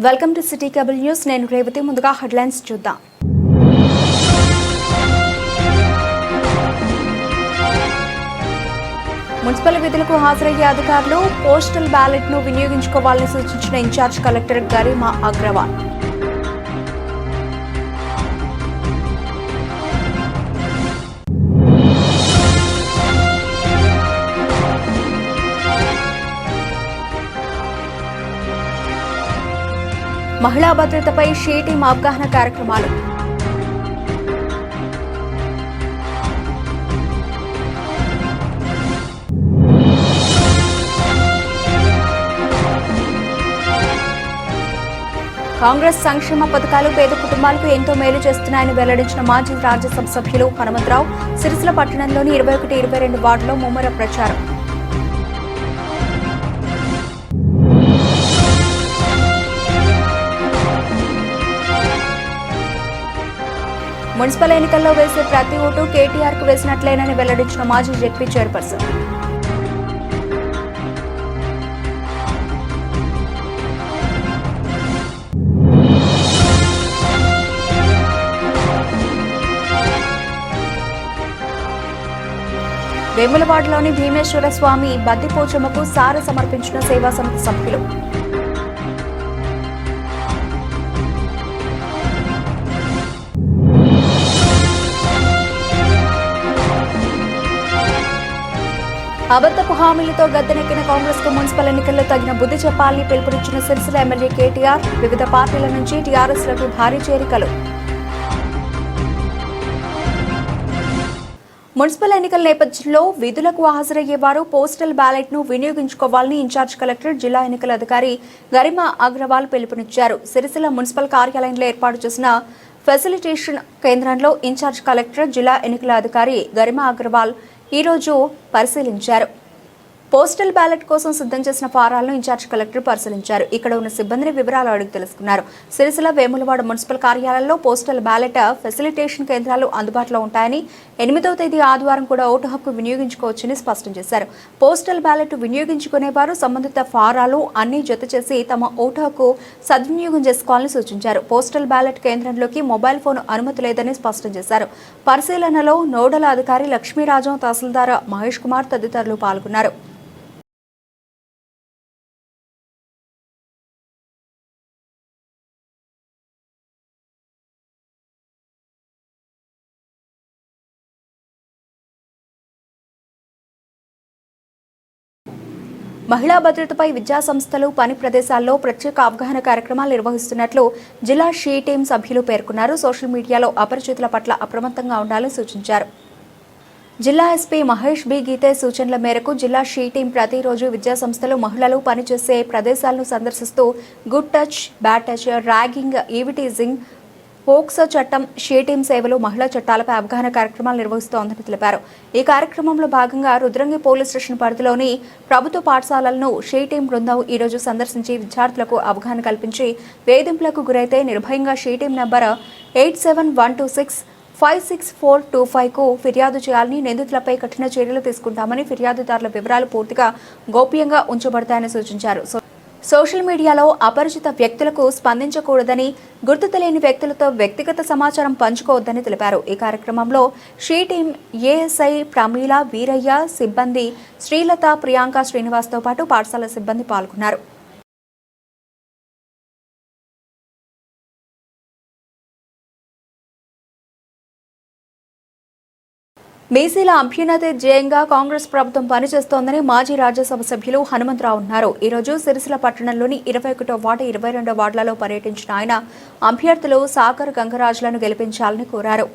Welcome to city cable news. నేను రేవతి. ముందుగా headlines చూద్దాం. మున్సిపల్ విధులకు హాజరయ్యే అధికారులు పోస్టల్ బ్యాలెట్ ను వినియోగించుకోవాలని సూచించిన ఇన్ఛార్జ్ కలెక్టర్ గరిమా అగ్రవాల్. మహిళా భద్రతపై షీ టీం అవగాహన కార్యక్రమాలు. కాంగ్రెస్ సంక్షేమ పథకాలు పేద కుటుంబాలకు ఎంతో మేలు చేస్తున్నాయని వెల్లడించిన మాజీ రాజ్యసభ సభ్యులు హనుమంతరావు. సిరిసిల్ల పట్టణంలోని 21, 22 వార్డులో ముమ్మర ప్రచారం. మున్సిపల్ ఎన్నికల్లో వేసే ప్రతి ఓటు కేటీఆర్ కు వేసినట్లేనని వెల్లడించిన మాజీ జెడ్పీ చైర్పర్సన్. వేములవాడలోని భీమేశ్వర స్వామి బద్దిపోచమ్మకు సార సమర్పించిన సేవా సమితి సభ్యులు. అబద్ధపు హామీలతో గద్దెనెక్కిన కాంగ్రెస్ కు మున్సిపల్ ఎన్నికల్లో తగిన బుద్ధి చెప్పాలని పిలుపునిచ్చిన సిరిసిల్ల ఎమ్మెల్యే కేటీఆర్. వివిధ పార్టీల నుంచి టీఆర్ఎస్ లోకి భారీ చేరికలు. మున్సిపల్ ఎన్నికల నేపథ్యంలో విధులకు హాజరయ్యేవారు పోస్టల్ బ్యాలెట్ ను వినియోగించుకోవాలని ఇన్ఛార్జ్ కలెక్టర్ జిల్లా ఎన్నికల అధికారి గరిమా అగ్రవాల్ పిలుపునిచ్చారు. సిరిసిల్ల మున్సిపల్ కార్యాలయంలో ఏర్పాటు చేసిన ఫెసిలిటేషన్ కేంద్రంలో ఇన్ఛార్జ్ కలెక్టర్ జిల్లా ఎన్నికల అధికారి గరిమా అగ్రవాల్ ఈరోజు పరిశీలించారు. పోస్టల్ బ్యాలెట్ కోసం సిద్ధం చేసిన ఫారాలను ఇన్ఛార్జ్ కలెక్టర్ పరిశీలించారు. ఇక్కడ ఉన్న సిబ్బందిని వివరాలు అడిగి తెలుసుకున్నారు. సిరిసిల్ల వేములవాడ మున్సిపల్ కార్యాలయంలో పోస్టల్ బ్యాలెట్ ఫెసిలిటేషన్ కేంద్రాలు అందుబాటులో ఉంటాయని, 8వ తేదీ ఆదివారం కూడా ఓటు హక్కు వినియోగించుకోవచ్చని స్పష్టం చేశారు. పోస్టల్ బ్యాలెట్ వినియోగించుకునేవారు సంబంధిత ఫారాలు అన్ని జత చేసి తమ ఓటు హక్కు సద్వినియోగం చేసుకోవాలని సూచించారు. పోస్టల్ బ్యాలెట్ కేంద్రంలోకి మొబైల్ ఫోన్ అనుమతి లేదని స్పష్టం చేశారు. పరిశీలనలో నోడల్ అధికారి లక్ష్మీరాజం, తహసీల్దార్ మహేష్ కుమార్ తదితరులు పాల్గొన్నారు. మహిళా భద్రతపై విద్యాసంస్థలు, పని ప్రదేశాల్లో ప్రత్యేక అవగాహన కార్యక్రమాలు నిర్వహిస్తున్నట్లు జిల్లా షీ టీం సభ్యులు పేర్కొన్నారు. సోషల్ మీడియాలో అపరిచితుల పట్ల అప్రమత్తంగా ఉండాలని సూచించారు. జిల్లా ఎస్పీ మహేష్ బి గీతే సూచనల మేరకు జిల్లా షీ టీం ప్రతిరోజు విద్యాసంస్థలు, మహిళలు పనిచేసే ప్రదేశాలను సందర్శిస్తూ good touch, bad touch, ragging, eve teasing, POCSO చట్టం, షీ టీం సేవలు, మహిళా చట్టాలపై అవగాహన కార్యక్రమాలు నిర్వహిస్తోందని తెలిపారు. ఈ కార్యక్రమంలో భాగంగా రుద్రంగి పోలీస్ స్టేషన్ పరిధిలోని ప్రభుత్వ పాఠశాలలను షీ టీం బృందం ఈరోజు సందర్శించి విద్యార్థులకు అవగాహన కల్పించి వేధింపులకు గురైతే నిర్భయంగా షీ టీం నంబర్ 8712656425కు ఫిర్యాదు చేయాలని, నిందితులపై కఠిన చర్యలు తీసుకుంటామని, ఫిర్యాదుదారుల వివరాలు పూర్తిగా గోప్యంగా ఉంచబడతాయని సూచించారు. సోషల్ మీడియాలో అపరిచిత వ్యక్తులకు స్పందించకూడదని, గుర్తు తెలియని వ్యక్తులతో వ్యక్తిగత సమాచారం పంచుకోవద్దని తెలిపారు. ఈ కార్యక్రమంలో she team ASI Pramila, Veeraiah, సిబ్బంది శ్రీలత, ప్రియాంక, శ్రీనివాస్తో పాటు పాఠశాల సిబ్బంది పాల్గొన్నారు. బీసీల అభ్యున్నతి ధ్యేయంగా కాంగ్రెస్ ప్రభుత్వం పనిచేస్తోందని మాజీ రాజ్యసభ సభ్యులు హనుమంతరావు అన్నారు. ఈరోజు సిరిసిల్ల పట్టణంలోని 21వ వార్డు, 22వ వార్డులలో పర్యటించిన ఆయన అభ్యర్థులు సాగర్ గంగరాజులను గెలిపించాలని కోరారు.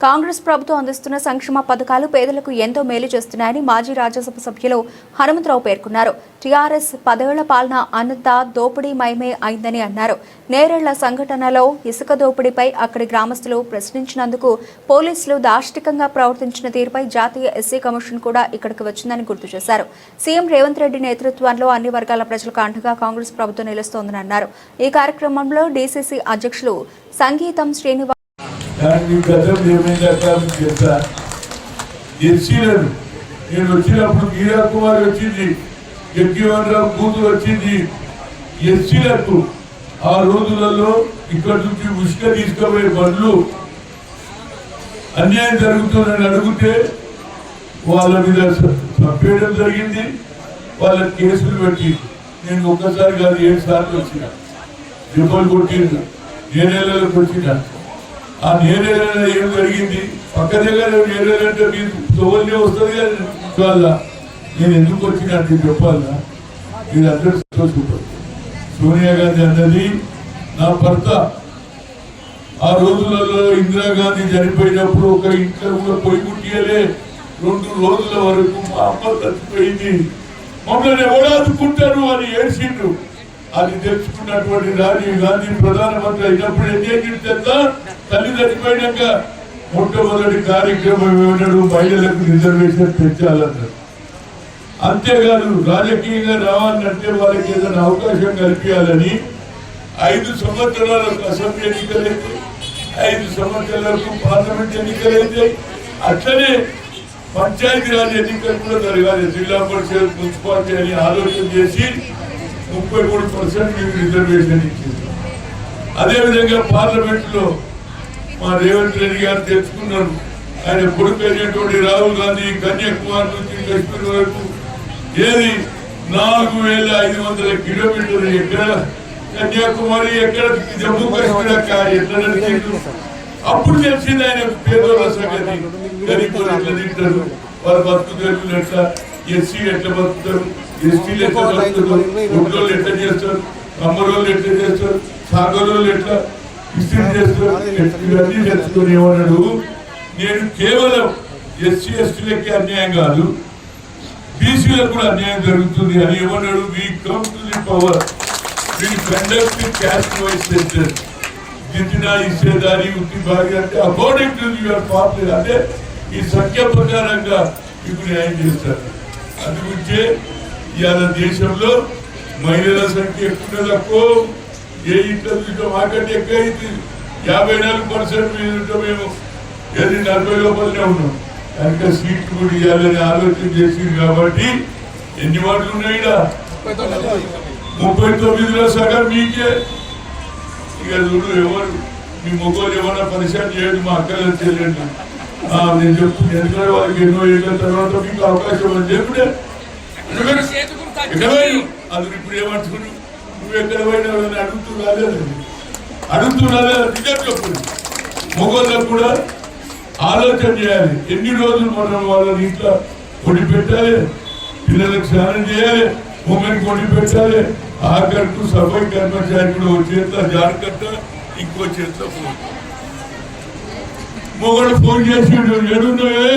కాంగ్రెస్ ప్రభుత్వం అందిస్తున్న సంక్షేమ పథకాలు పేదలకు ఎంతో మేలు చేస్తున్నాయని మాజీ రాజ్యసభ సభ్యులు హనుమంతరావు పేర్కొన్నారు. టీఆర్ఎస్ 10 ఏళ్ల పాలన అనంత దోపిడీమయమే అయిందని అన్నారు. నేరేళ్ల సంఘటనలో ఇసుక దోపిడీపై అక్కడి గ్రామస్తులు ప్రశ్నించినందుకు పోలీసులు దాష్టికంగా ప్రవర్తించిన తీరుపై జాతీయ ఎస్సీ కమిషన్ కూడా ఇక్కడికి వచ్చిందని గుర్తు చేశారు. సీఎం రేవంత్ రెడ్డి నేతృత్వంలో అన్ని వర్గాల ప్రజలకు అండగా కాంగ్రెస్ ప్రభుత్వం నిలుస్తోందని అన్నారు. ఈ కార్యక్రమంలో డీసీసీ అధ్యక్షులు సంగీతం శ్రీనివాస్ నేను వచ్చినప్పుడు మీరా కుమార్ వచ్చింది, జగ్జీవన్ రావు కూతురు వచ్చింది. ఎస్సీలకు ఆ రోజులలో ఇక్కడ నుంచి ఉష్క తీసుకుపోయే బండ్లు అన్యాయం జరుగుతుందని అడిగితే వాళ్ళ మీద చంపేయడం జరిగింది, వాళ్ళ కేసులు పెట్టి నేను ఒక్కసారి కాదు 7 సార్లు వచ్చిన, దెబ్బలు కొట్టిండు, నేరేళ్ళకి వచ్చిన. ఆ నేరేళ్ళ ఏం జరిగింది, పక్క దగ్గర నేరేళ్ళంటే మీరు తోవల్ని వస్తుంది కదా వాళ్ళ, నేను ఎందుకు వచ్చినా అంటే చెప్పాలా, మీరు అందరూ సంతోషపడతారు. సోనియా గాంధీ అన్నది నా భర్త. ఆ రోజులలో ఇందిరాగాంధీ చనిపోయినప్పుడు ఒక ఇంట్లో కూడా పొయ్యి ముట్టియలే, 2 రోజుల వరకు మా అమ్మ చచ్చిపోయింది, మమ్మల్ని ఎవడాదుకుంటారు అని ఏడ్చిండ్రు. అది తెచ్చుకున్నటువంటి రాజీవ్ గాంధీ ప్రధానమంత్రి అయినప్పుడు ఏం చేసిందా, తల్లి చచ్చిపోయినాక మొట్టమొదటి కార్యక్రమం ఏమన్నాడు, మహిళలకు రిజర్వేషన్ పెంచాలన్నారు. అంతేకాదు రాజకీయంగా రావాలంటే వాళ్ళకి ఏదైనా అవకాశం కల్పించాలని 5 సంవత్సరాలకు అసెంబ్లీ ఎన్నికలైతే, 5 సంవత్సరాలకు పార్లమెంట్ ఎన్నికలైతే, అట్లనే పంచాయతీరాజ్ ఎన్నికలు కూడా జరగాలి. జిల్లా పరిషత్, మున్సిపాలిటీ అని ఆలోచన చేసి 33% రిజర్వేషన్ ఇచ్చింది. అదేవిధంగా పార్లమెంట్ లో మా రేవంత్ రెడ్డి గారు తెచ్చుకున్నారు. ఆయన కొడుకు అయినటువంటి రాహుల్ గాంధీ కన్యాకుమారి నుంచి కశ్మీర్ వరకు ఏది 4500 కిలోమీటర్లు, ఎక్కడ కన్యాకుమారి, ఎక్కడ జమ్మూ కాశ్మీర్, ఎట్లా నడిచిండు. అప్పుడు తెలిసింది ఆయన పేదోళ్ళ సంగతి, గరీబులు ఎట్లా తింటారు, వాళ్ళ బతుకులు ఎట్లా, ఎస్సీ ఎట్లా బతుకుతారు, ఎస్టీలు ఎట్లా బతుకుతారు, గుడ్లోళ్ళు ఎట్లా చేస్తారు, కమ్మరోళ్ళు ఎట్లా చేస్తారు, సాగరోళ్ళు ఎట్లా ఇస్త్రీ చేస్తారు, ఇవన్నీ తెచ్చుకొని ఏమన్నాడు, నేను కేవలం ఎస్సీ ఎస్టీలకి అన్యాయం కాదు, బీసీలకు కూడా అన్యాయం జరుగుతుంది అని ఏమన్నాడు. We come to the power, we conduct caste wise centre, జిतना హిస్సేదారి ఉత్తి భారీ అంటే అకార్డింగ్ టు యువర్ పాపులర్, అంటే ఈ సంఖ్య ప్రకారంగా మీకు న్యాయం చేస్తారు. అందుగురించే ఇవాళ దేశంలో మహిళల సంఖ్య ఎక్కువ తక్కువ, ఏ ఇంట్లో చూసినా మాకంటే ఎక్కువ అయింది. 54% మీద ఉంటాం మేము, ఏది 40 లోపలనే ఉన్నాం. కనుక సీట్లు కూడా ఇవ్వాలని ఆలోచన చేసింది కాబట్టి ఎన్ని వాటిలు ఉన్నాయి, 39లో సగం మీకే. ఇక చూడు, ఎవరు మీ మొగోలు ఏమన్నా పరిచయం చేయడం, మా అక్కలు చెల్లండి, నేను చెప్తుంది. ఎందుకంటే వాళ్ళకి ఎన్నో ఏళ్ళ తర్వాత మీకు అవకాశం అని చెప్పుడే అది ఇప్పుడు ఏమంటున్నాడు, నువ్వు ఎక్కడ పోయినా అడుగుతున్నా నిజం చెప్పు. మొగోళ్ళకు కూడా ఆలోచన చేయాలి. ఎన్ని రోజులు మనం వాళ్ళని ఇంట్లో కొడి పెట్టాలి, పిల్లలకు స్నానం చేయాలి, ఉమెన్ కొడి పెట్టాలి, ఆఖరికి సఫై కర్మచారి కూడా ఒక చేతిలో జాగ్రత్త, ఇంకో చేతిలో ఫోన్. మొగడు ఫోన్ చేసిండు, ఏడున్నావే,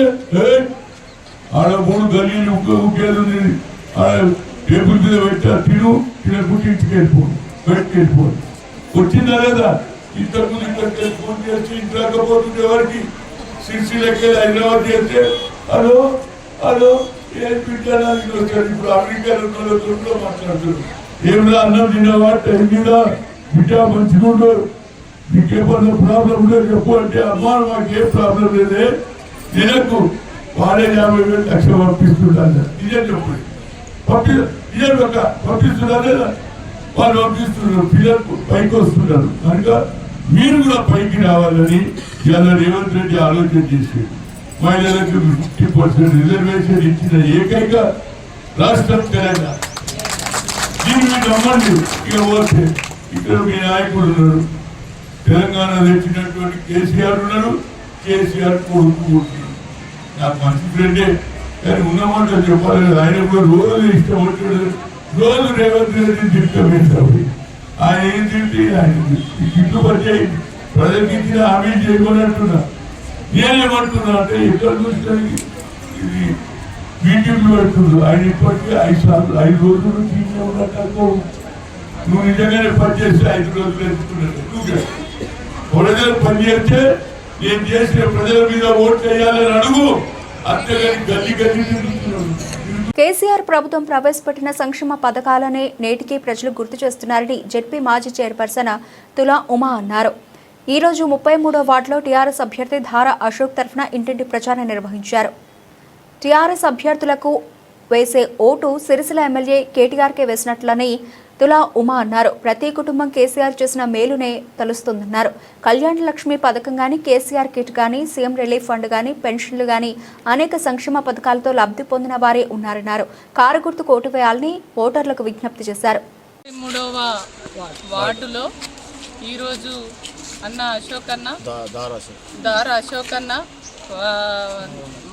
ఆడ 3 గలీలు ఉగ్గేది, ఆడ టేబుల్ మీద పెట్టా, తినకుంటే ఇంటికి వెళ్ళిపోను, బయటకు వెళ్ళిపోను. వచ్చిందా లేదా? ఇంతకుముందు ఇక్కడికి ఫోన్ చేసి ఇంటి రాకపోతుండే వారికి సిరిసిల్లకి హైదరాబాద్ చేస్తే హలో హలో ఏం పెట్టడానికి వచ్చారు. ఇప్పుడు అమెరికాలో కూడా మాట్లాడుతున్నారు, ఏమిరా అన్నం తిన్నావా, టైం మీద బిడ్డ మంచిగా నీకేమన్నా ప్రాబ్లం ఉందో చెప్పు అంటే, అమ్మా మాకేం ప్రాబ్లం లేదే, నెలకు వాడే 50,000 లక్షలు పంపిస్తుంటారు. నిజం చెప్పు, నిజం ఒక పంపిస్తున్నా లేదా? వాళ్ళు పంపిస్తున్నారు, పిల్లలకు పైకి వస్తున్నారు. కనుక మీరు కూడా పైకి రావాలని ఇవాళ రేవంత్ రెడ్డి ఆలోచన చేసి మహిళలకు 50% రిజర్వేషన్ ఇచ్చిన ఏకైక రాష్ట్రం తెలంగాణ. దీన్ని మీరు నమ్మండి. ఇక పోతే ఇక్కడ మీ నాయకుడు ఉన్నారు, తెలంగాణ తెచ్చినటువంటి కేసీఆర్ ఉన్నారు, కేసీఆర్ కొడుకు నాకు మంచి ఫ్రెండే, కానీ ఉన్నమాట చెప్పాలి కదా. ఆయన కూడా రోజు ఇష్టం వచ్చాడు, రోజు రేవంత్ రెడ్డి తిరుగుతాడు. ఆయన ఏం తింటే ఆయన తిట్లు పట్టాయి, ప్రజలకు ఇచ్చిన హామీ చేయమన్నట్టున్నా. నేనేమంటున్నా అంటే, ఎక్కడ చూసినానికి ఇది మీటింగ్లు పెడుతుంది. ఆయన ఇప్పటికీ 5 రోజులు తీనే ఉన్నట్టు. నువ్వు నిజంగానే పనిచేస్తే 5 రోజులు ఎత్తుకున్నాడు. ప్రజలు పనిచేస్తే నేను చేసిన ప్రజల మీద ఓట్లు వేయాలని అడుగు, అంతేగాని గల్లి గల్లి తిరుగుతున్నాడు. కేసీఆర్ ప్రభుత్వం ప్రవేశపెట్టిన సంక్షేమ పథకాలనే నేటికి ప్రజలు గుర్తు చేస్తున్నారని జెడ్పీ మాజీ చైర్పర్సన్ తులా ఉమా అన్నారు. ఈ రోజు 33వ వార్డులో టీఆర్ఎస్ అభ్యర్థి ధార అశోక్ తరఫున ఇంటింటి ప్రచారం నిర్వహించారు. టీఆర్ఎస్ అభ్యర్థులకు వేసే ఓటు సిరిసిల్ల ఎమ్మెల్యే కేటీఆర్కే వేసినట్లని తులా ఉమా అన్నారు. ప్రతి కుటుంబం కేసీఆర్ చేసిన మేలునే తలుస్తుందన్నారు. కళ్యాణ లక్ష్మి పథకం గాని, కేసీఆర్ కిట్ గాని, సీఎం రిలీఫ్ ఫండ్ గాని, పెన్షన్లు గాని అనేక సంక్షేమ పథకాలతో లబ్ధి పొందిన వారే ఉన్నారన్నారు. కారు గుర్తుకు ఓటు వేయాలని ఓటర్లకు విజ్ఞప్తి చేశారు. 3వ వార్డులో ఈరోజు అన్న అశోక్ అన్న దారా అశోక్ అన్న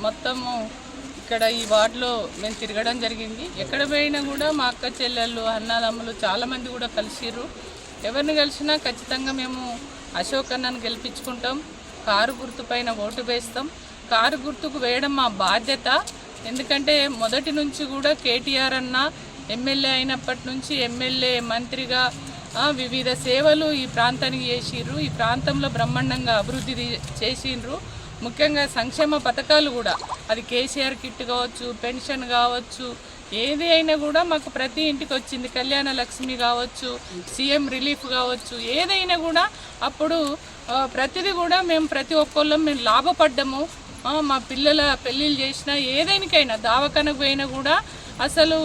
మొత్తము ఇక్కడ ఈ వార్డులో మేము తిరగడం జరిగింది. ఎక్కడ పోయినా కూడా మా అక్క చెల్లెళ్ళు అన్నదమ్ములు చాలామంది కూడా కలిసిర్రు. ఎవరిని కలిసినా ఖచ్చితంగా మేము అశోక్ అన్నను గెలిపించుకుంటాం. కారు గుర్తు పైన ఓటు వేస్తాం. కారు గుర్తుకు వేయడం మా బాధ్యత. ఎందుకంటే మొదటి నుంచి కూడా కేటీఆర్ అన్న ఎమ్మెల్యే అయినప్పటి నుంచి ఎమ్మెల్యే మంత్రిగా వివిధ సేవలు ఈ ప్రాంతానికి చేసిర్రు. ఈ ప్రాంతంలో బ్రహ్మాండంగా అభివృద్ధి చేసిండ్రు. ముఖ్యంగా సంక్షేమ పథకాలు కూడా, అది కేసీఆర్ కిట్ కావచ్చు, పెన్షన్ కావచ్చు, ఏది అయినా కూడా మాకు ప్రతి ఇంటికి వచ్చింది. కళ్యాణ లక్ష్మి కావచ్చు, సీఎం రిలీఫ్ కావచ్చు, ఏదైనా కూడా అప్పుడు ప్రతిదీ కూడా మేము ప్రతి ఒక్కళ్ళం మేము లాభపడ్డాము. మా పిల్లల పెళ్ళిళ్ళు చేసినా ఏదైనాకైనా దావకానకు పోయినా కూడా అసలు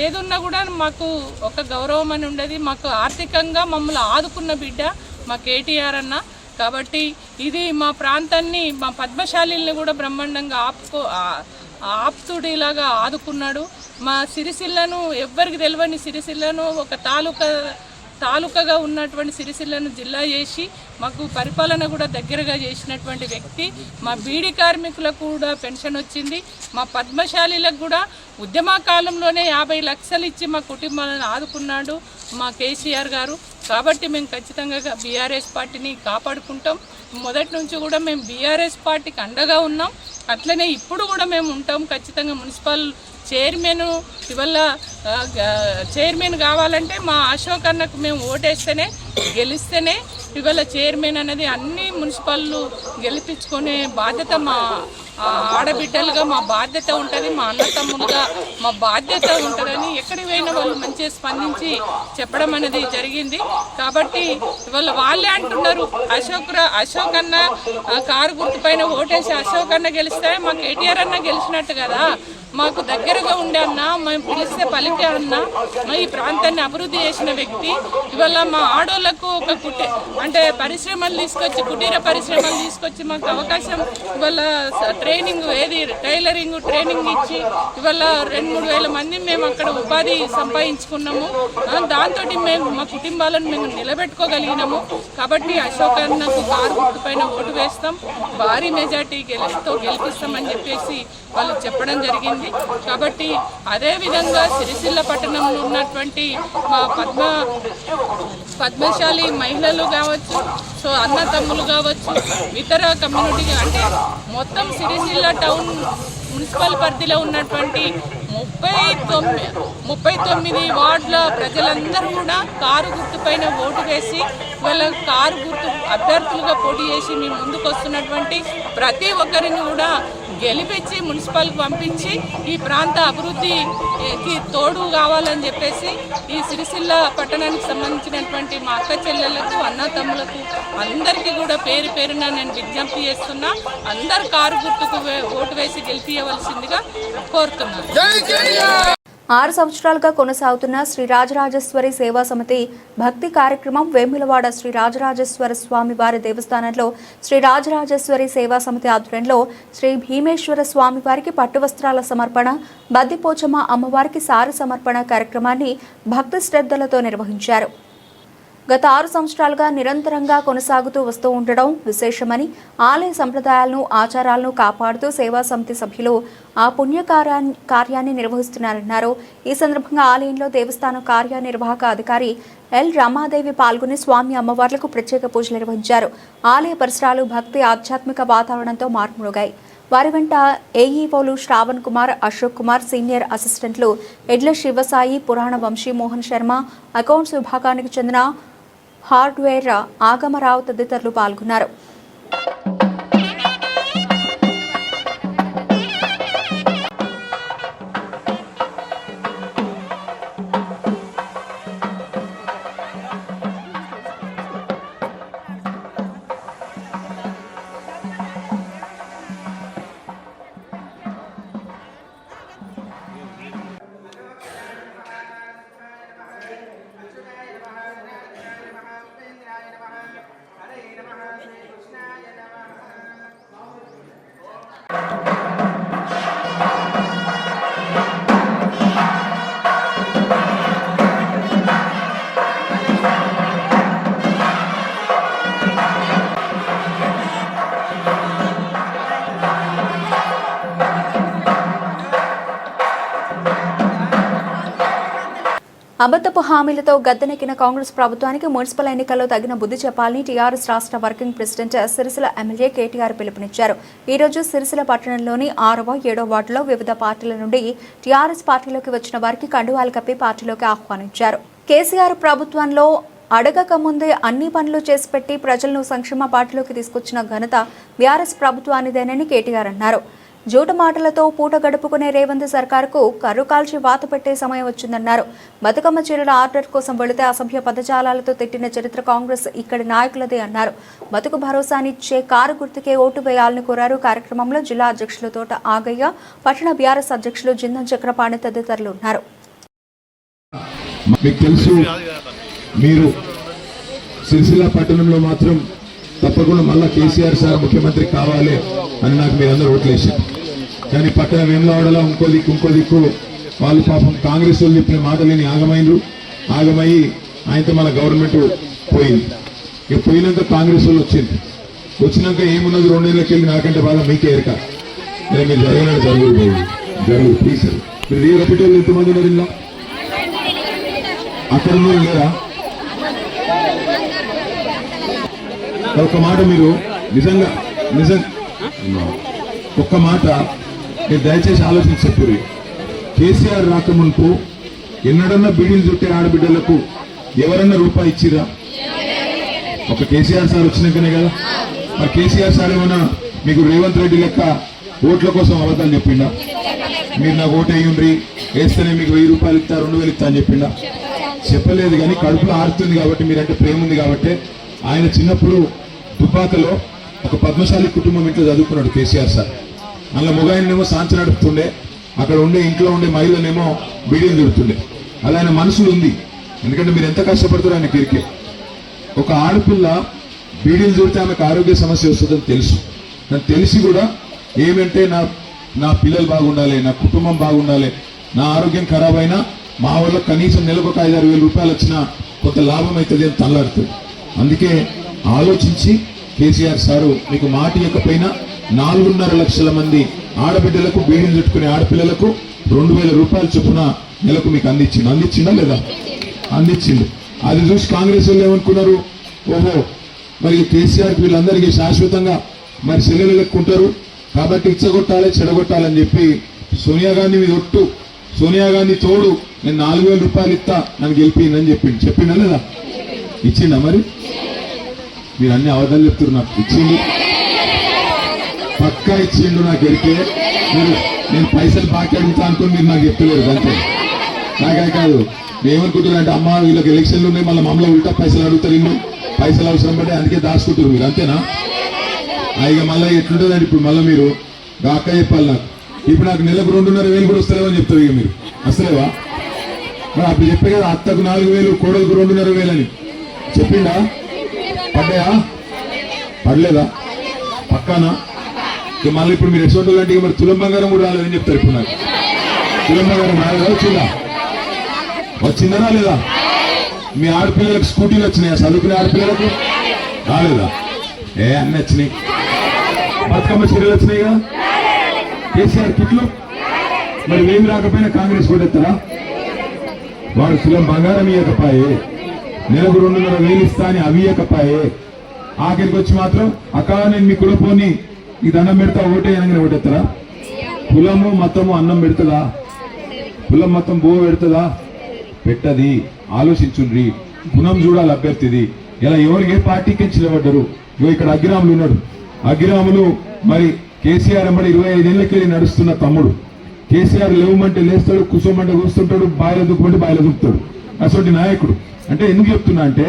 ఏదున్నా కూడా మాకు ఒక గౌరవం అని ఉండేది. మాకు ఆర్థికంగా మమ్మల్ని ఆదుకున్న బిడ్డ మా కేటీఆర్ అన్న. కాబట్టి ఇది మా ప్రాంతాన్ని, మా పద్మశాలిని కూడా బ్రహ్మాండంగా ఆప్తుడిలాగా ఆదుకున్నాడు. మా సిరిసిల్లను ఎవ్వరికి తెలియని సిరిసిల్లను ఒక తాలూకాగా ఉన్నటువంటి సిరిసిల్లను జిల్లా చేసి మాకు పరిపాలన కూడా దగ్గరగా చేసినటువంటి వ్యక్తి. మా బీడీ కార్మికులకు కూడా పెన్షన్ వచ్చింది. మా పద్మశాలీలకు కూడా ఉద్యమ కాలంలోనే 50 లక్షలు ఇచ్చి మా కుటుంబాలను ఆదుకున్నాడు మా కేసీఆర్ గారు. కాబట్టి మేము ఖచ్చితంగా బీఆర్ఎస్ పార్టీని కాపాడుకుంటాం. మొదటి నుంచి కూడా మేము బీఆర్ఎస్ పార్టీకి అండగా ఉన్నాం. అట్లనే ఇప్పుడు కూడా మేము ఉంటాం. ఖచ్చితంగా మున్సిపల్ చైర్మన్ ఇవాళ చైర్మన్ కావాలంటే మా అశోక్ అన్నకు మేము ఓటేస్తేనే గెలిస్తేనే ఇవాళ చైర్మన్ అనేది అన్ని మున్సిపల్లు గెలిపించుకునే బాధ్యత మా ఆడబిడ్డలుగా మా బాధ్యత ఉంటుంది. మా అన్న తమ్ములుగా మా బాధ్యత ఉంటుందని ఎక్కడికి పోయినా వాళ్ళు మంచిగా స్పందించి చెప్పడం అనేది జరిగింది. కాబట్టి ఇవాళ వాళ్ళే అంటున్నారు, అశోక్ అన్న కారు గుర్తు పైన ఓటేసి అశోక్ అన్న గెలిస్తే మా కేటీఆర్ అన్న గెలిచినట్టు కదా. మాకు దగ్గరగా ఉండే అన్న, మేము పిలిస్తే పలికే అన్న, ఈ ప్రాంతాన్ని అభివృద్ధి చేసిన వ్యక్తి. ఇవాళ మా ఆడోళ్లకు ఒక అంటే పరిశ్రమలు తీసుకొచ్చి, కుటీర పరిశ్రమలు తీసుకొచ్చి మాకు అవకాశం, ఇవాళ ట్రైనింగ్ టైలరింగ్ ట్రైనింగ్ ఇచ్చి ఇవాళ 2-3 వేల మంది మేము అక్కడ ఉపాధి సంపాదించుకున్నాము. దాంతో మేము మా కుటుంబాలను మేము నిలబెట్టుకోగలిగినాము. కాబట్టి అశోక్ అన్నకు కారు గుర్తు పైన ఓటు వేస్తాం, భారీ మెజార్టీ గెలిపిస్తామని చెప్పేసి వాళ్ళు చెప్పడం జరిగింది. కాబట్టి అదేవిధంగా సిరిసిల్ల పట్టణంలో ఉన్నటువంటి మా పద్మశాలి మహిళలు కావచ్చు, సో అన్న తమ్ములు కావచ్చు, ఇతర కమ్యూనిటీ అంటే మొత్తం సిరిసిల్ల టౌన్ మున్సిపల్ పరిధిలో ఉన్నటువంటి 39 వార్డుల ప్రజలందరూ కూడా కారు గుర్తు పైన ఓటు వేసి వాళ్ళ కారు గుర్తు అభ్యర్థులుగా పోటీ చేసి మీ ముందుకు వస్తున్నటువంటి ప్రతి ఒక్కరిని కూడా గెలిపించి మున్సిపల్కి పంపించి ఈ ప్రాంత అభివృద్ధికి తోడు కావాలని చెప్పేసి ఈ సిరిసిల్ల పట్టణానికి సంబంధించినటువంటి మా అక్క చెల్లెళ్లకు, అన్న తమ్ములకు అందరికీ కూడా పేరు పేరున నేను విజ్ఞప్తి చేస్తున్నా. అందరు కారు గుర్తుకు ఓటు వేసి గెలిపించవలసిందిగా కోరుతున్నాను. 6 సంవత్సరాలుగా కొనసాగుతున్న శ్రీ రాజరాజేశ్వరి సేవా సమితి భక్తి కార్యక్రమం వేములవాడ శ్రీ రాజరాజేశ్వర స్వామి వారి దేవస్థానంలో శ్రీ రాజరాజేశ్వరి సేవా సమితి ఆధ్వర్యంలో శ్రీ భీమేశ్వర స్వామి వారికి పట్టు వస్త్రాల సమర్పణ, బద్దిపోచమ్మ అమ్మవారికి సారి సమర్పణ కార్యక్రమాన్ని భక్తి శ్రద్ధలతో నిర్వహించారు. గత 6 సంవత్సరాలుగా నిరంతరంగా కొనసాగుతూ వస్తూ ఉండడం విశేషమని, ఆలయ సంప్రదాయాలను, ఆచారాలను కాపాడుతూ సేవా సమితి సభ్యులు ఆ పుణ్య కార్యాన్ని నిర్వహిస్తున్నారన్నారు. ఈ సందర్భంగా ఆలయంలో దేవస్థానం కార్యనిర్వాహక అధికారి ఎల్ రమాదేవి పాల్గొని స్వామి అమ్మవార్లకు ప్రత్యేక పూజలు నిర్వహించారు. ఆలయ పరిసరాలు భక్తి ఆధ్యాత్మిక వాతావరణంతో మార్మోగాయి. వారి వెంట ఏఈఓలు శ్రావణ్ కుమార్, అశోక్ కుమార్, సీనియర్ అసిస్టెంట్లు ఎడ్ల శివసాయి, పురాణ వంశీ మోహన్ శర్మ, అకౌంట్స్ విభాగానికి చెందిన హార్డ్వేర్ ఆగమరావు తదితరులు పాల్గొన్నారు. అబద్ధపు హామీలతో గద్దెనెక్కిన కాంగ్రెస్ ప్రభుత్వానికి మున్సిపల్ ఎన్నికల్లో తగిన బుద్ధి చెప్పాలని టీఆర్ఎస్ రాష్ట్ర working president Sircilla MLA KTR పిలుపునిచ్చారు. ఈ రోజు సిరిసిల్ల పట్టణంలోని 6వ, 7వ వార్డులో వివిధ పార్టీల నుండి టీఆర్ఎస్ పార్టీలోకి వచ్చిన వారికి కండువాలు కప్పి పార్టీలోకి ఆహ్వానించారు. కేసీఆర్ ప్రభుత్వంలో అడగక ముందే అన్ని పనులు చేసి పెట్టి ప్రజలను సంక్షేమ పార్టీలోకి తీసుకొచ్చిన ఘనత బీఆర్ఎస్ ప్రభుత్వానిదేనని కేటీఆర్ అన్నారు. జూట మాటలతో పూట గడుపుకునే రేవంత్ సర్కార్కు కర్రు కాల్చి వాత పెట్టే సమయం వచ్చిందన్నారు. బతుకమ్మ చీరల ఆర్డర్ కోసం వెళితే అసభ్య పదజాలాలతో తిట్టిన చరిత్ర కాంగ్రెస్ ఇక్కడి నాయకులదే అన్నారు. బతుకు భరోసానిచ్చే కారు గుర్తుకే ఓటు వేయాలని కోరారు. కార్యక్రమంలో జిల్లా అధ్యక్షులు తోట ఆగయ్య, పట్టణ బీఆర్ఎస్ అధ్యక్షులు జిందం చక్రపాణి తదితరులు ఉన్నారు. మీకు తెలుసు, మీరు సిరిసిల్ల పట్టణంలో మాత్రం తప్పకుండా మళ్ళా కేసీఆర్ సార్ ముఖ్యమంత్రి కావాలి అని నాకు మీరందరూ ఓట్లేసారు. కానీ పక్కన వేములవాడలో ఇంకో దిక్కు వాళ్ళు పాపం కాంగ్రెస్ వాళ్ళు చెప్పిన మాటలేని ఆగమయ్యి ఆయనతో మన గవర్నమెంట్ పోయింది. ఇక పోయినాక కాంగ్రెస్ వాళ్ళు వచ్చినాక ఏమున్నది 2 నెలలకి వెళ్ళి నాకంటే బాగా మీకే ఎరక. మీరు జరగదు ప్లీజ్ సార్. మీరు రేపటి ఎంతమంది ఉన్నారు ఇలా? అక్కడ ఉన్నారు లేరా? ఒక మాట మీరు నిజంగా ఒక్క మాట మీరు దయచేసి ఆలోచించి చెప్పారు. కేసీఆర్ రాకమునుపు ఎన్నడన్నా బిడీలు చుట్టే ఆడబిడ్డలకు ఎవరన్నా రూపాయి ఇచ్చిరా? ఒక కేసీఆర్ సార్ వచ్చినాకనే కదా. మరి కేసీఆర్ సార్ ఏమన్నా మీకు రేవంత్ రెడ్డి లెక్క ఓట్ల కోసం అబద్ధాలు చెప్పిండా? మీరు నాకు ఓటు వేయండి, వేస్తేనే మీకు 1000 రూపాయలు ఇస్తా, 2000 ఇస్తా అని చెప్పిండా? చెప్పలేదు. కానీ కడుపులో ఆరుతుంది కాబట్టి, మీరంటే ప్రేమ ఉంది కాబట్టి. ఆయన చిన్నప్పుడు దుబ్బాకలో ఒక పద్మశాలి కుటుంబం ఇంట్లో చదువుకున్నాడు కేసీఆర్ సార్. అందులో మొగాయనేమో సాంచ నడుపుతుండే, అక్కడ ఇంట్లో ఉండే మహిళనేమో బీడీలు తిడుతుండే. అలా ఆయన మనసులు ఉంది. ఎందుకంటే మీరు ఎంత కష్టపడతారో ఆయన కిరికే. ఒక ఆడపిల్ల బీడీలు తిడితే ఆమెకు ఆరోగ్య సమస్య వస్తుందని తెలుసు. నాకు తెలిసి కూడా ఏమంటే నా పిల్లలు బాగుండాలి, నా కుటుంబం బాగుండాలి, నా ఆరోగ్యం ఖరాబ్ అయినా మా వల్ల కనీసం నెలకు ఒక 5-6 వేల రూపాయలు వచ్చినా కొంత లాభం అవుతుంది అని తల్లాడుతుంది. అందుకే ఆలోచించి కేసీఆర్ సారు మీకు మాట ఇవ్వకపోయినా 4.5 లక్షల మంది ఆడబిడ్డలకు బీడీలు చుట్టుకునే ఆడపిల్లలకు 2000 రూపాయలు చొప్పున నెలకు మీకు అందించిందా లేదా? అందించిండు. అది చూసి కాంగ్రెస్ వాళ్ళు ఏమనుకున్నారు, ఓహో మరి కేసీఆర్కి వీళ్ళందరికీ శాశ్వతంగా మరి సెల్లెలు లెక్కుంటారు కాబట్టి ఇచ్చగొట్టాలి, చెడగొట్టాలని చెప్పి సోనియా గాంధీ మీద ఒట్టు, సోనియా గాంధీ తోడు నేను 4000 రూపాయలు ఇస్తా నన్ను గెలిపిందని చెప్పిండా లేదా? ఇచ్చిండా? మరి మీరు అన్ని అబద్ధాలు చెప్తున్నారు. నాకు ఇచ్చిండు, పక్కా ఇచ్చిండు. నాకు గెలిపే నేను పైసలు బాకీ అడుగుతా అనుకుని మీరు నాకు చెప్తలేరు. అంతే. నాకే కాదు, నేనేమనుకుంటున్నా అంటే అమ్మ వీళ్ళకి ఎలక్షన్లు ఉన్నాయి, మళ్ళీ మమ్మల్ని ఉల్టా పైసలు అడుగుతారు, ఇల్లు పైసలు అవసరం పడి అందుకే దాచుకుంటారు మీరు. అంతేనా? ఇక మళ్ళీ ఎట్లుంటుందండి ఇప్పుడు మళ్ళీ మీరు అక్క చెప్పాలి నాకు. ఇప్పుడు నాకు నెలకు 2.5 కూడా వస్తలేవో అని చెప్తారు. ఇక మీరు వస్తలేవా? మరి అప్పుడు చెప్పే కదా, అత్తకు 4000, కోడలకు 2.5 అని చెప్పిండా? పడ్డాయా? పడలేదా? పక్కానా? మళ్ళీ ఇప్పుడు మీరు ఎటువంటి అంటే మరి తులం బంగారం కూడా రాలేదని చెప్తారు. ఇప్పుడు నాకు తులం బంగారం రాలేదా? వచ్చిందా లేదా? మీ ఆడపిల్లలకు స్కూటీలు వచ్చినాయా? చదువుకునే ఆడపిల్లలకు రాలేదా? అన్నీ వచ్చినాయి. బతుకమ్మ చీరలు వచ్చినాయి కదా. కేసీఆర్ కిట్లు మరి ఏమి రాకపోయినా కాంగ్రెస్ కూడా ఎత్తరా? వాడు తులం బంగారం ఇవ్వకపాయే, నెలకు 2.5 ఇస్తా అని అవి ఇవ్వకపాయే. ఆఖరికి వచ్చి మాత్రం అక్క నేను మీ కులపోని ఈ దండం పెడతా ఓటే అనగానే ఓటెత్తరా? కులము మతము అన్నం పెడుతుందా? కులం మతం బో పెడుతుందా? పెట్టది. ఆలోచించుండ్రి. గుణం చూడాలి అభ్యర్థిది. ఇలా ఎవరికి ఏ పార్టీకి నిలబడ్డారు? ఇక్కడ అగ్గిరాములు ఉన్నాడు. అగ్గిరాములు మరి కేసీఆర్ అమ్మడి 25 ఏళ్ళకెళ్ళి నడుస్తున్న తమ్ముడు. కేసీఆర్ లేవమంటే లేస్తాడు, కూర్చోమంటే కూర్చుంటాడు, బాయిల దుక్కుమంటే బాయిల దుక్కుతాడు. అసలు నాయకుడు. అంటే ఎందుకు చెప్తున్నా అంటే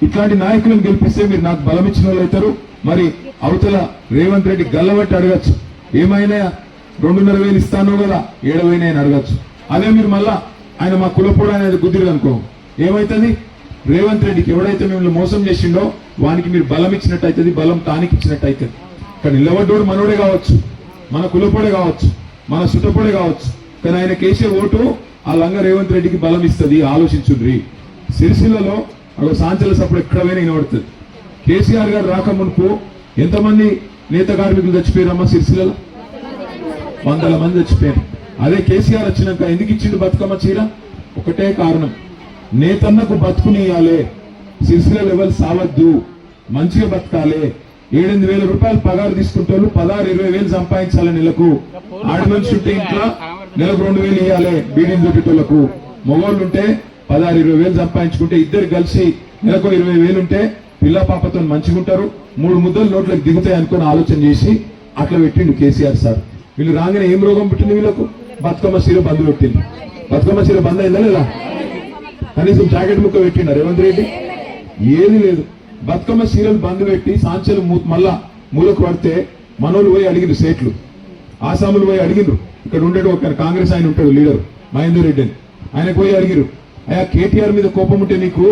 ఇట్లాంటి నాయకులను గెలిపిస్తే మీరు నాకు బలం ఇచ్చిన వాళ్ళు అవుతారు. మరి అవతల రేవంత్ రెడ్డి గల్లబట్టి అడగచ్చు, ఏమైనా 2.5 ఇస్తాను కదా 7,000 అని అడగచ్చు. అదే మీరు మళ్ళా ఆయన మా కులపోడు అనేది గుద్దిరు అనుకో, ఏమైతుంది? రేవంత్ రెడ్డికి ఎవడైతే మిమ్మల్ని మోసం చేసిండో వానికి మీరు బలం ఇచ్చినట్టు అవుతుంది, బలం తానికి ఇచ్చినట్టు అవుతుంది. కానీ నిలబడ్డోడు మనోడే కావచ్చు, మన కులపోడే కావచ్చు, మన సుట్టపోడే కావచ్చు. కానీ ఆయన కేసే ఓటు ఆ లంగ రేవంత్ రెడ్డికి బలం ఇస్తుంది. ఆలోచించుండ్రి. సిరిసిల్లలో ఒక సాంచల సప్పుడు ఎక్కడ పోయినా వినబడుతుంది. కేసీఆర్ గారు రాక మునుపు ఎంతమంది నేత కార్మికులు చచ్చిపోయారమ్మా సిరిసిల్లలో? 100 మంది చచ్చిపోయారు. అదే కేసీఆర్ వచ్చినాక ఎందుకు ఇచ్చిండు బతుకమ్మ చీర? ఒకటే కారణం, నేతన్నకు బతుకునియాలే, సిరిసిల్ల లెవెల్ సావద్దు, మంచిగా బతకాలి. 8,000 రూపాయలు పగారు తీసుకుంటారు, 16-20 సంపాదించాలి నెలకు. ఆడమనిషి ఉంటే ఇంట్లో నెలకు 2,000 ఇవ్వాలి బీడీలు చుట్టేటోళ్లకు. మగవాళ్ళు ఉంటే 16-20 సంపాదించుకుంటే ఇద్దరు కలిసి నెలకు 20,000 ఉంటే పిల్ల పాపతో మంచిగా ఉంటారు. 3 ముద్దలు నోట్లకు దిగుతాయి అనుకుని ఆలోచన చేసి అట్లా పెట్టిండు కేసీఆర్ సార్. వీళ్ళు రాగానే ఏం రోగం పుట్టింది వీళ్ళకు? బతుకమ్మ చీర బంద్ పెట్టింది. బతుకమ్మ చీర బంద్ అయిందా లేదా? కనీసం జాకెట్ ముక్క పెట్టిండ రేవంత్ రెడ్డి? ఏది లేదు. బతుకమ్మ చీరలు బంద్ పెట్టి సాంచలు మళ్ళా మూలకు పడితే మనోళ్ళు పోయి అడిగిండ్రు, సేట్లు ఆసాములు పోయి అడిగిండ్రు. ఇక్కడ ఉండేది ఒక కాంగ్రెస్ ఆయన ఉంటాడు లీడర్ మహేందర్ రెడ్డి అని, ఆయన పోయి అడిగిరు, అయ్యా కేటీఆర్ మీద కోపం ఉంటే నీకు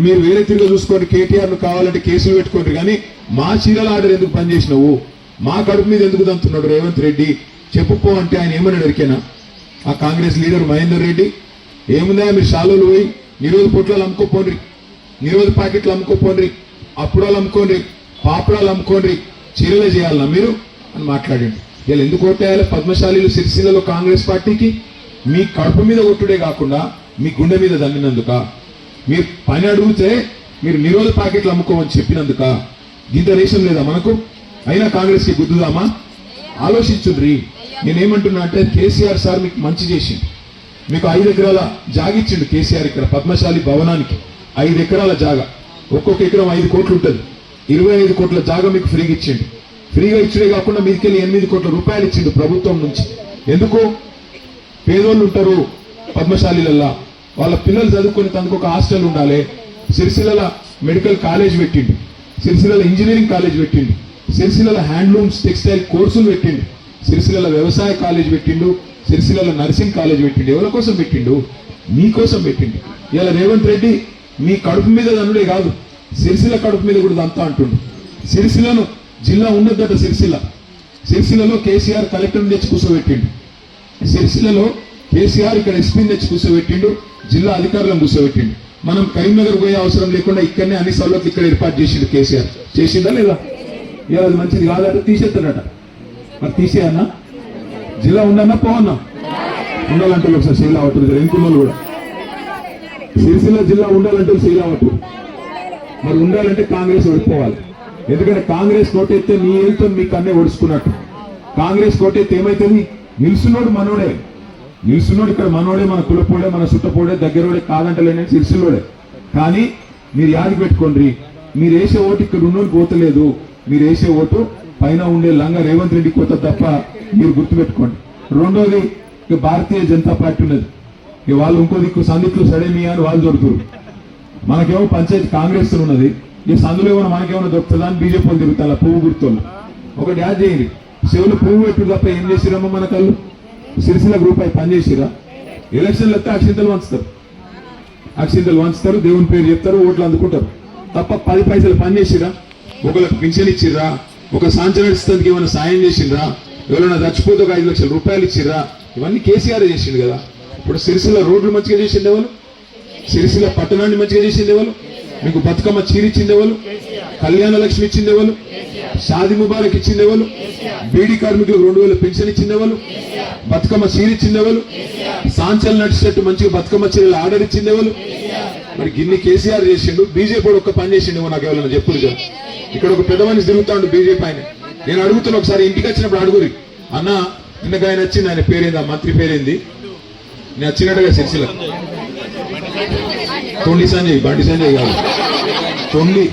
మీరు వేరే తిరిగి చూసుకోండి, కేటీఆర్ ను కావాలంటే కేసులు పెట్టుకోండి, కానీ మా చీరల ఆర్డర్ ఎందుకు పనిచేసినావు, మా కడుపు మీద ఎందుకు దంతున్నాడు రేవంత్ రెడ్డి చెప్పుకో అంటే ఆయన ఏమన్నాడు ఎరికేనా? ఆ కాంగ్రెస్ లీడర్ మహేందర్ రెడ్డి ఏముందా, మీరు షాలోలు పోయి నిరోధ పొట్లాలు అమ్ముకోపోండి, నిరోధ ప్యాకెట్లు అమ్ముకోపోండి, అప్పుడాలు అమ్ముకోండి, పాపడాలు అమ్ముకోండి, చీరలే చేయాలన్నా మీరు అని మాట్లాడండి. ఇలా ఎందుకు ఓటేయాలి పద్మశాలీలు సిరిసిల్లలో కాంగ్రెస్ పార్టీకి? మీ కడుపు మీద కొట్టుడే కాకుండా మీ గుండె మీద దండినందుక? మీరు పని అడిగితే మీరు నిరోధ ప్యాకెట్లు అమ్ముకోమని చెప్పినందుక? గింత దేశం లేదా మనకు? అయినా కాంగ్రెస్ కి గుద్దుదామా? ఆలోచించుండ్రి. నేనేమంటున్నా అంటే కేసీఆర్ సార్ మీకు మంచి చేసిండు. మీకు 5 ఎకరాల జాగిచ్చిండు కేసీఆర్. ఇక్కడ పద్మశాలి భవనానికి 5 ఎకరాల జాగా, ఒక్కొక్క ఎకరం 5 కోట్లు ఉంటుంది. 25 కోట్ల జాగా మీకు ఫ్రీగా ఇచ్చిండు. ఫ్రీగా ఇచ్చుడే కాకుండా మీదికెళ్ళి 8 కోట్ల రూపాయలు ఇచ్చిండు ప్రభుత్వం నుంచి. ఎందుకు? పేదోళ్ళు ఉంటారు పద్మశాలిలల్లా, వాళ్ళ పిల్లలు చదువుకుని తనకు ఒక హాస్టల్ ఉండాలి. సిరిసిల్ల మెడికల్ కాలేజ్ పెట్టిండు, సిరిసిల్ల ఇంజనీరింగ్ కాలేజ్ పెట్టిండు, సిరిసిల్ల హ్యాండ్లూమ్స్ టెక్స్టైల్ కోర్సులు పెట్టిండు, సిరిసిల్ల వ్యవసాయ కాలేజ్ పెట్టిండు, సిరిసిల్ల నర్సింగ్ కాలేజ్ పెట్టిండు. ఎవరి కోసం పెట్టిండు? మీకోసం పెట్టిండు. ఇలా రేవంత్ రెడ్డి మీ కడుపు మీద దన్నుడే కాదు, సిరిసిల్ల కడుపు మీద కూడా దంతా అంటుండు. సిరిసిల్లను జిల్లా ఉండొద్దట. సిరిసిల్లలో కేసీఆర్ కలెక్టర్ని తెచ్చి కూర్చోబెట్టిండు. సిరిసిల్లలో కేసీఆర్ ఇక్కడ ఎస్పీని తెచ్చి కూర్చోబెట్టిండు, జిల్లా అధికారులను కూర్చోబెట్టిండు. మనం కరీంనగర్ పోయే అవసరం లేకుండా ఇక్కడనే అన్ని సౌలభ్యాలు ఇక్కడ ఏర్పాటు చేసిండు కేసీఆర్. చేసిందా లేదా? ఇలా అది మంచిది కాదట, తీసేస్తాడట. మరి తీసేయన్నా? జిల్లా ఉండన్నా పోవన్నా? ఉండాలంటే ఒకసారి శైలా అవుతుంది ఎంకున్నోళ్ళు కూడా. సిరిసిల్ల జిల్లా ఉండాలంటే శైలా అవుతుంది. మరి ఉండాలంటే కాంగ్రెస్ ఓడిపోవాలి. ఎందుకంటే కాంగ్రెస్ కోటెత్తే నీ ఏళ్ళతో మీకు అన్నే ఒడుచుకున్నట్టు. కాంగ్రెస్ కోటెత్తే ఏమైతుంది? నిలుసున్నోడు మనోడే, నిలుసున్నోడు ఇక్కడ మనోడే, మన కులపోడే, మన సుట్టపోడే, దగ్గరోడే, కాదంటలేని సిరిసిల్లోడే. కానీ మీరు యాదికి పెట్టుకోండి, మీరు వేసే ఓటు ఇక్కడ ఉన్నోడికి పోతలేదు, మీరు వేసే ఓటు పైన ఉండే లంగా రేవంత్ రెడ్డి కోత తప్ప. మీరు గుర్తుపెట్టుకోండి. రెండోది, ఇక భారతీయ జనతా పార్టీ ఉన్నది, ఇక వాళ్ళు ఇంకో దిక్కు సందిట్లు సడేమియా అని వాళ్ళు దొరుకుతారు. మనకేమో పంచాయతీ కాంగ్రెస్ ఉన్నది, ఈ సందులో ఏమైనా మనకేమైనా దొరుకుతుందా అని బీజేపీ వాళ్ళు తిరుగుతా పువ్వు గుర్తోళ్ళు. ఒకటి యాడ్ చేయండి, చెవులు పువ్వు పెట్టు తప్ప ఏం చేసిరమ్మా మన కళ్ళు? సిరిసిల్ల గ్రూప్ అయి పనిచేసిరా? ఎలక్షన్లు వస్తే అక్షింతలు వంచుతారు, దేవుని పేరు చెప్తారు, ఓట్లు అందుకుంటారు తప్ప 10 పైసలు పనిచేసిరా? ఒకరికి పింఛన్ ఇచ్చిర్రా? ఒక సాంచన నడిచేందుకు ఏమైనా సాయం చేసిండ్రా? ఎవరైనా చచ్చిపోతే ఒక 5 లక్షల రూపాయలు ఇచ్చిర్రా? ఇవన్నీ కేసీఆర్ చేసిండు కదా. ఇప్పుడు సిరిసిల్ల రోడ్లు మంచిగా చేసింది ఎవరు? సిరిసిల్ల పట్టణాన్ని మంచిగా చేసింది ఎవరు? మీకు బతుకమ్మ చీరిచ్చింది ఎవరు? కళ్యాణ లక్ష్మి ఇచ్చింది ఎవరు? షాది ముబారక్ ఇచ్చింది ఎవరు? బీడీ కార్మికులకు 2,000 పెన్షన్ ఇచ్చింది ఎవరు? బతుకమ్మ చీరిచ్చింది ఎవరు? సాంచలు నడిచేటట్టు మంచిగా బతుకమ్మ చీరలు ఆర్డర్ ఇచ్చింది ఎవరు? మరి గిన్ని కేసీఆర్ చేసిండు. బీజేపీ ఒక్క పని చేసిండు నాకు ఎవరైనా చెప్పుడు కదా. ఇక్కడ ఒక పెద్ద మనిషి తిరుగుతాడు బీజేపీ ఆయన. నేను అడుగుతున్నా, ఒకసారి ఇంటికి వచ్చినప్పుడు అడుగురి, అన్న నిన్నగా ఆయన వచ్చింది, ఆయన పేరేంది, ఆ మంత్రి పేరేంది? నేను వచ్చినట్టుగా సిరిసిల్ల బండి సంజయ్ కాదు, తొండి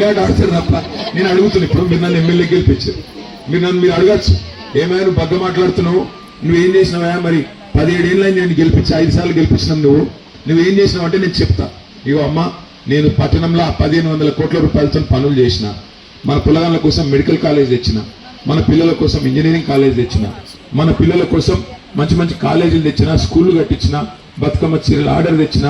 ఆట ఆడతారు తప్ప. నేను అడుగుతున్నా, ఇప్పుడు మీరు నన్ను ఎమ్మెల్యే గెలిపించారు, మీరు అడగచ్చు, ఏమైనా నువ్వు బగ్గ మాట్లాడుతున్నావు, నువ్వేం చేసినావా? మరి 17 ఏళ్ళ నేను గెలిపించి 5 సార్లు గెలిపించినావు, నువ్వేం చేసినావు అంటే నేను చెప్తా. ఇగో అమ్మ, నేను పట్టణంలో 1,500 కోట్ల రూపాయలతో పనులు చేసిన, మన పిల్లగాళ్ళ కోసం మెడికల్ కాలేజ్ తెచ్చిన, మన పిల్లల కోసం ఇంజనీరింగ్ కాలేజ్ తెచ్చిన, మన పిల్లల కోసం మంచి మంచి కాలేజీలు తెచ్చిన, స్కూళ్లు కట్టించిన, బతుకమ్మ చీరలు ఆర్డర్ తెచ్చిన,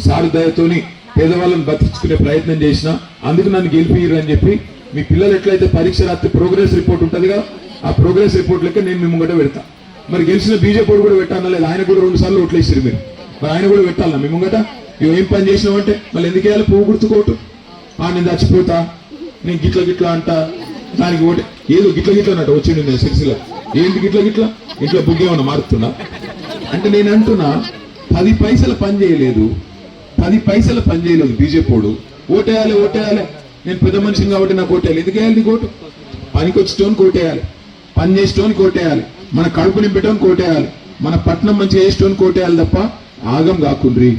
సారు దయతోని పేదవాళ్ళని బతికించుకునే ప్రయత్నం చేసిన, అందుకు నన్ను గెలిపియ్యరు అని చెప్పి మీ పిల్లలు ఎట్లయితే పరీక్ష రాత్రి ప్రోగ్రెస్ రిపోర్ట్ ఉంటుంది కదా, ఆ ప్రోగ్రెస్ రిపోర్ట్ లెక్క నేను మేము కూడా పెడతా. మరి గెలిచిన బీజేపీ కూడా పెట్టాలా లేదా? ఆయన కూడా 2 సార్లు ఓట్లు వేసారు మీరు, మరి ఆయన కూడా పెట్టాలా మేము ముంగట? ఏం పని చేసినామంటే మళ్ళీ ఎందుకు వేయాలి పువ్వు గుర్తుకోటు? నేను చచ్చిపోతా, నేను గిట్ల అంట, దానికి ఓటే ఏదో గిట్ల అన్నట్టు వచ్చిండు నేను సిరిసిల్ల. ఏంటి గిట్ల ఇంట్లో బుగ్గే ఏమన్నా మారుతున్నా అంటే? నేను అంటున్నా, 10 పైసలు పని చేయలేదు, 10 పైసలు పని చేయలేదు బీజేపీ వాడు. ఓటేయాలి ఓటేయాలి, నేను పెద్ద మనిషిని కాబట్టి నాకు ఓటేయాలి. ఎందుకు వేయాలి నీకు ఓటు? పనికి వచ్చేటోని కోటేయాలి, పని చేసేటోని కోటేయాలి, మన కడుపు నింపేటోని కోటేయాలి, మన పట్నం మంచిగా చేసేటోని కోటేయాలి తప్ప ఆగం కాకుండ్రి.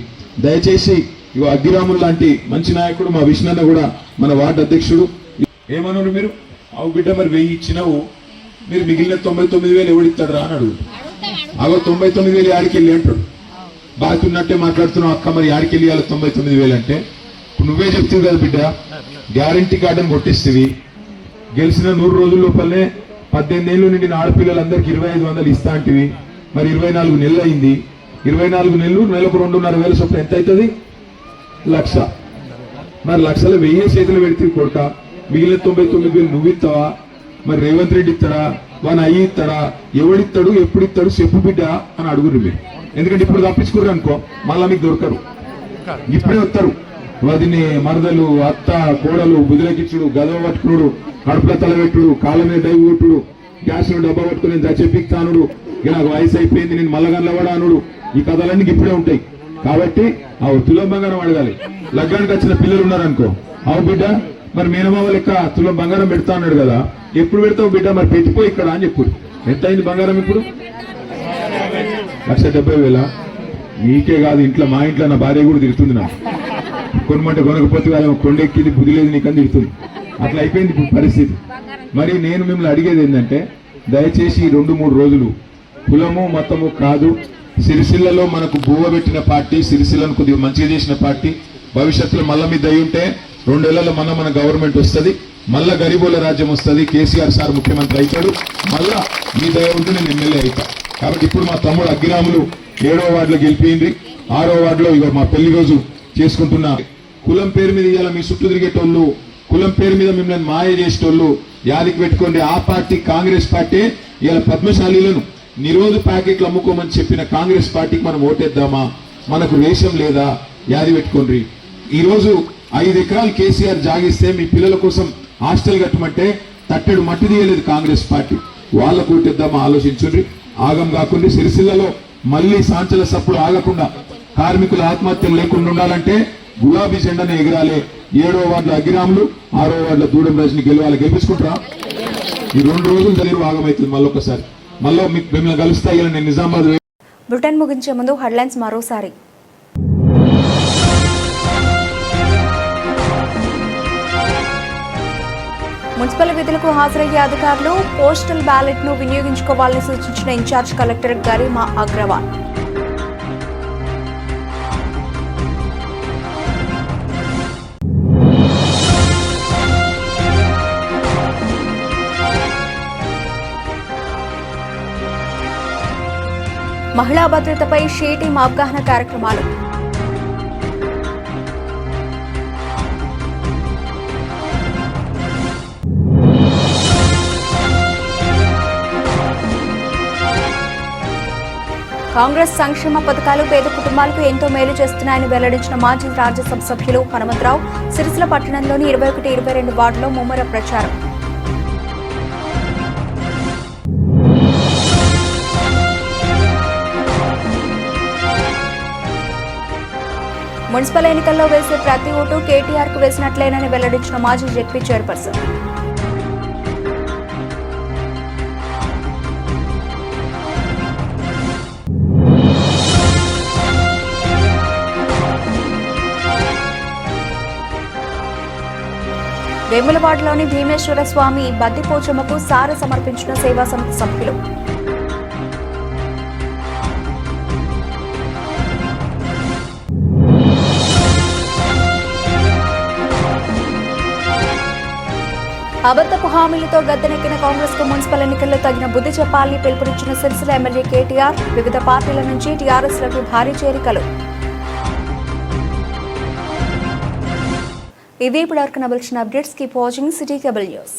దయచేసి ఇగో అగ్గిరాములు లాంటి మంచి నాయకుడు మా విష్ణన్న కూడా మన వార్డు అధ్యక్షుడు. ఏమన్నారు మీరు? అవు బిడ్డ మరి 1000 ఇచ్చినావు, మీరు మిగిలిన 99,000 ఎవడిస్తాడు రా అని అడుగు. అగో 99,000 యాడికెళ్ళి అంటాడు. బాకీ ఉన్నట్టే మాట్లాడుతున్నావు అక్క, మరి యాడికెళ్ళి 99,000 అంటే నువ్వే చెప్తావు కదా బిడ్డ. గ్యారంటీ కార్డుని కొట్టిస్తేవి గెలిచిన 100 రోజుల లోపలనే 18 ఏళ్ళు నిండిన ఆడపిల్లలందరికీ 2,500 ఇస్తా అంటివి. మరి 24 నెలలు అయింది. 24 నెలలు నెలకు 2,500 చొప్పున ఎంత అవుతుంది? 1,00,000. మరి 1,00,000 1000 చేతులు పెడితే కొడక, మిగిలిన 99,000 నువ్వు ఇస్తావా? మరి రేవంత్ రెడ్డి ఇస్తాడా? వాని అయ్యి ఇస్తాడా? ఎవడిస్తాడు, ఎప్పుడు ఇస్తాడు చెప్పు బిడ్డ అని అడుగురు మీరు. ఎందుకంటే ఇప్పుడు తప్పించుకుర్రు అనుకో మళ్ళా మీకు దొరకరు, ఇప్పుడే వస్తారు. వదిని మరదలు అత్త కోడలు బుదిలకిచ్చుడు, గదవ పట్టుకున్నాడు, కడుపుల తలబెట్టుడు, కాళ్ళ మీద డైవ్ కొట్టుడు, గ్యాస్ డబ్బా పట్టుకుని చెప్పిస్తానుడు, ఇక నాకు వయసు అయిపోయింది నేను మల్లగల్లవాడా అనుడు. ఈ కథలన్నీ ఇప్పుడే ఉంటాయి. కాబట్టి ఆ తులం బంగారం అడగాలి. లగ్గానికి వచ్చిన పిల్లలు ఉన్నారనుకో, అవు బిడ్డ మరి మేనమావ లెక్క తులం బంగారం పెడతా అన్నాడు కదా, ఎప్పుడు పెడతావు బిడ్డ? మరి పెట్టిపో ఇక్కడ అని చెప్పు. ఎంత అయింది బంగారం ఇప్పుడు? 1,70,000. నీకే కాదు, ఇంట్లో మా ఇంట్లో నా భార్య కూడా తిడుతుంది. నాకు కొనమంటే కొనకపోతే కొండెక్కింది బుద్ధి లేదు నీకని తిడుతుంది. అట్లా అయిపోయింది ఇప్పుడు పరిస్థితి. మరి నేను మిమ్మల్ని అడిగేది ఏంటంటే దయచేసి 2-3 రోజులు కులము మతము కాదు, సిరిసిల్లలో మనకు బువ్వ పెట్టిన పార్టీ, సిరిసిల్లను కొద్దిగా మంచిగా చేసిన పార్టీ, భవిష్యత్తులో మళ్ళా మీ దయ ఉంటే 2 ఏళ్లలో మన గవర్నమెంట్ వస్తుంది, మళ్ళా గరీబోల రాజ్యం వస్తుంది, కేసీఆర్ సార్ ముఖ్యమంత్రి అవుతాడు, మళ్ళా మీ దయ ఉంటే నేను ఎమ్మెల్యే అవుతా. కాబట్టి ఇప్పుడు మా తమ్ముడు అగ్గిరాములు 7వ వార్డులో గెలిపింది, 6వ వార్డులో ఇక మా పెళ్లి రోజు చేసుకుంటున్నా. కులం పేరు మీద ఇవాళ మీ చుట్టూ తిరిగేటోళ్ళు, కులం పేరు మీద మిమ్మల్ని మాయ చేసేటోళ్ళు యాదికి పెట్టుకోండి. ఆ పార్టీ కాంగ్రెస్ పార్టీ ఇవాళ పద్మశాలీలను నిరోధ ప్యాకెట్లు అమ్ముకోమని చెప్పిన కాంగ్రెస్ పార్టీకి మనం ఓటేద్దామా? మనకు రేషం లేదా? యాది పెట్టుకోండి. ఈ రోజు 5 ఎకరాలు కేసీఆర్ జాగిస్తే మీ పిల్లల కోసం హాస్టల్ కట్టమంటే తట్టెడు మట్టి తీయలేదు కాంగ్రెస్ పార్టీ. వాళ్ళకు ఓటేద్దామా? ఆలోచించుండ్రి. ఆగం కాకుండా సిరిసిల్లలో మళ్లీ సాంచల సప్పుడు ఆగకుండా కార్మికుల ఆత్మహత్యలు లేకుండా ఉండాలంటే గులాబీ జెండాను ఎగరాలి. 7వ వార్డులో అగ్గిరాములు, 6వ వార్డులో దూడం రజని గెలవాలి. గెలిపించుకుంటారా? ఈ 2 రోజులు తెలియదు ఆగమవుతుంది. మళ్ళొకసారి మళ్ళీ మిమ్మల్ని కలుస్తాయి. నేను నిజామాబాద్. బులెటిన్ ముగించే ముందు హెడ్లైన్స్ మరోసారి. మున్సిపల్ విధులకు హాజరయ్యే అధికారులు పోస్టల్ బ్యాలెట్ ను వినియోగించుకోవాలని సూచించిన ఇన్ఛార్జ్ కలెక్టర్ గరిమా అగ్రవాల్. మహిళా భద్రతపై షీటీం అవగాహన కార్యక్రమాలు. కాంగ్రెస్ సంక్షేమ పథకాలు పేద కుటుంబాలకు ఎంతో మేలు చేస్తున్నాయని వెల్లడించిన మాజీ రాజ్యసభ సభ్యులు హనుమంతరావు. సిరిసిల్ల పట్టణంలోని 21, 22 వార్డులో ముమ్మర ప్రచారం. మున్సిపల్ ఎన్నికల్లో వేసే ప్రతి ఓటు కేటీఆర్ కు వేసినట్లేనని వెల్లడించిన మాజీ జెడ్పీ చైర్పర్సన్. వేములవాడలోని భీమేశ్వర స్వామి బద్దిపోచమ్మకు సార సమర్పించిన సేవా సమితి సభ్యులు. అబద్ధపు హామీలతో గద్దెనెక్కిన కాంగ్రెస్ కు మున్సిపల్ ఎన్నికల్లో తగిన బుద్ధి చెప్పాలని పిలుపునిచ్చిన సిరిసిల్ల ఎమ్మెల్యే కేటీఆర్. వివిధ పార్టీల నుంచి టీఆర్ఎస్ లోకి భారీ చేరికలు. ఇవి ఇప్పటివరకు నవల్చిన updates. Keep watching city cable news.